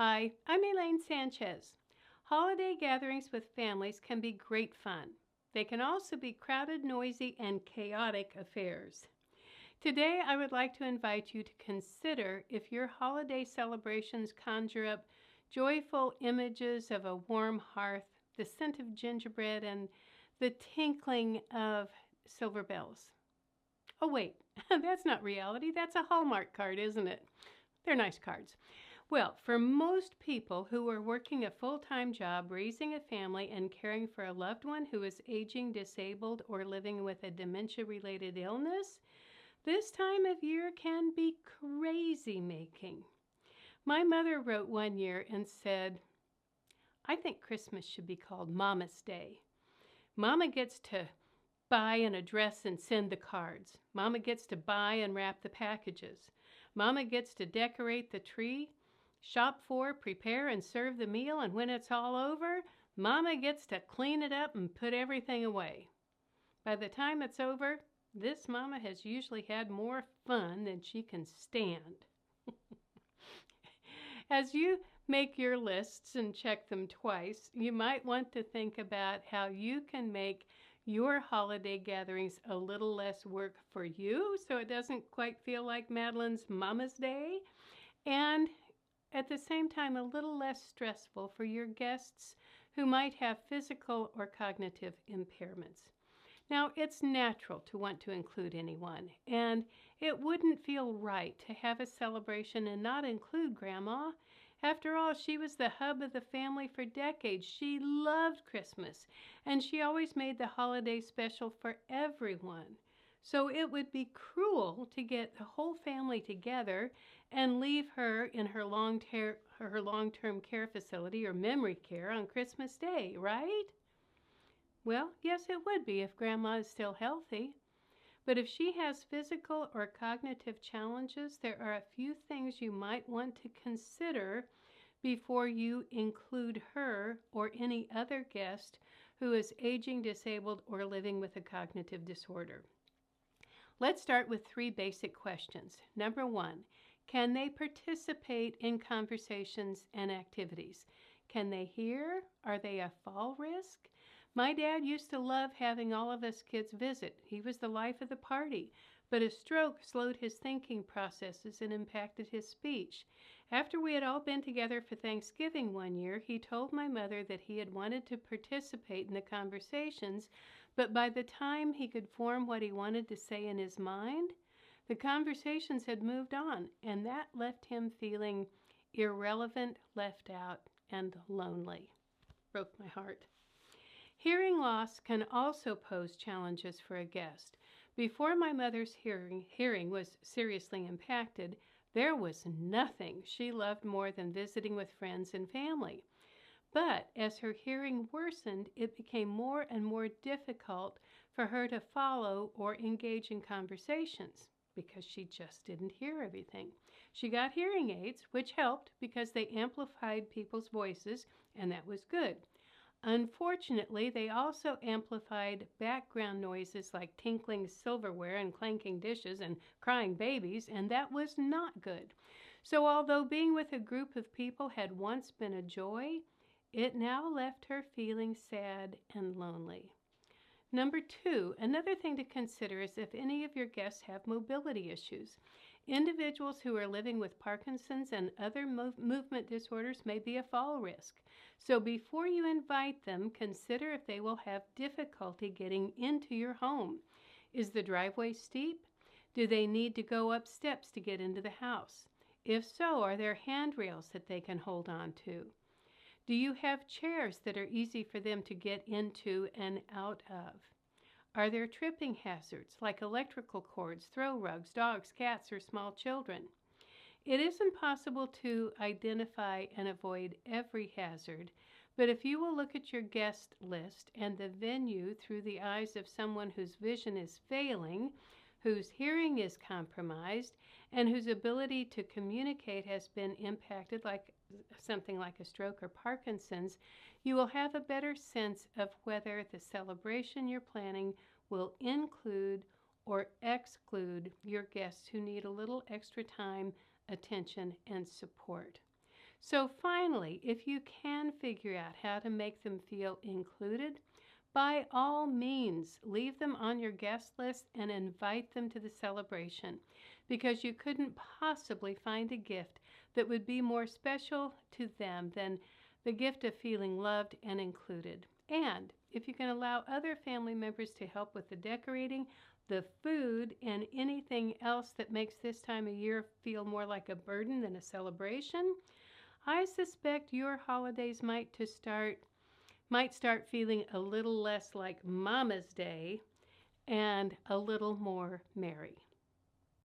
Hi, I'm Elaine Sanchez. Holiday gatherings with families can be great fun. They can also be crowded, noisy, and chaotic affairs. Today, I would like to invite you to consider if your holiday celebrations conjure up joyful images of a warm hearth, the scent of gingerbread, and the tinkling of silver bells. Oh, wait, that's not reality. That's a Hallmark card, isn't it? They're nice cards. Well, for most people who are working a full-time job, raising a family, and caring for a loved one who is aging, disabled, or living with a dementia-related illness, this time of year can be crazy-making. My mother wrote one year and said, "I think Christmas should be called Mama's Day. Mama gets to buy and address and send the cards. Mama gets to buy and wrap the packages. Mama gets to decorate the tree, shop for, prepare, and serve the meal, and when it's all over, Mama gets to clean it up and put everything away. By the time it's over, this Mama has usually had more fun than she can stand." As you make your lists and check them twice, you might want to think about how you can make your holiday gatherings a little less work for you so it doesn't quite feel like Madeline's Mama's Day, and at the same time a little less stressful for your guests who might have physical or cognitive impairments. Now, it's natural to want to include anyone, and it wouldn't feel right to have a celebration and not include Grandma. After all, she was the hub of the family for decades. She loved Christmas, and she always made the holiday special for everyone. So it would be cruel to get the whole family together and leave her in her long-term care facility or memory care on Christmas Day, right? Well, yes, it would be if Grandma is still healthy. But if she has physical or cognitive challenges, there are a few things you might want to consider before you include her or any other guest who is aging, disabled, or living with a cognitive disorder. Let's start with 3 basic questions. Number 1, can they participate in conversations and activities? Can they hear? Are they a fall risk? My dad used to love having all of us kids visit. He was the life of the party, but a stroke slowed his thinking processes and impacted his speech. After we had all been together for Thanksgiving one year, he told my mother that he had wanted to participate in the conversations, but by the time he could form what he wanted to say in his mind, the conversations had moved on, and that left him feeling irrelevant, left out, and lonely. Broke my heart. Hearing loss can also pose challenges for a guest. Before my mother's hearing was seriously impacted, there was nothing she loved more than visiting with friends and family. But as her hearing worsened, it became more and more difficult for her to follow or engage in conversations because she just didn't hear everything. She got hearing aids, which helped because they amplified people's voices, and that was good. Unfortunately, they also amplified background noises like tinkling silverware and clanking dishes and crying babies, and that was not good. So although being with a group of people had once been a joy, it now left her feeling sad and lonely. Number 2, another thing to consider is if any of your guests have mobility issues. Individuals who are living with Parkinson's and other movement disorders may be a fall risk. So before you invite them, consider if they will have difficulty getting into your home. Is the driveway steep? Do they need to go up steps to get into the house? If so, are there handrails that they can hold on to? Do you have chairs that are easy for them to get into and out of? Are there tripping hazards like electrical cords, throw rugs, dogs, cats, or small children? It isn't possible to identify and avoid every hazard, but if you will look at your guest list and the venue through the eyes of someone whose vision is failing, whose hearing is compromised, and whose ability to communicate has been impacted like something like a stroke or Parkinson's, you will have a better sense of whether the celebration you're planning will include or exclude your guests who need a little extra time, attention, and support. So finally, if you can figure out how to make them feel included, by all means, leave them on your guest list and invite them to the celebration, because you couldn't possibly find a gift that would be more special to them than the gift of feeling loved and included. And if you can allow other family members to help with the decorating, the food, and anything else that makes this time of year feel more like a burden than a celebration, I suspect your holidays might start feeling a little less like Mama's Day and a little more merry.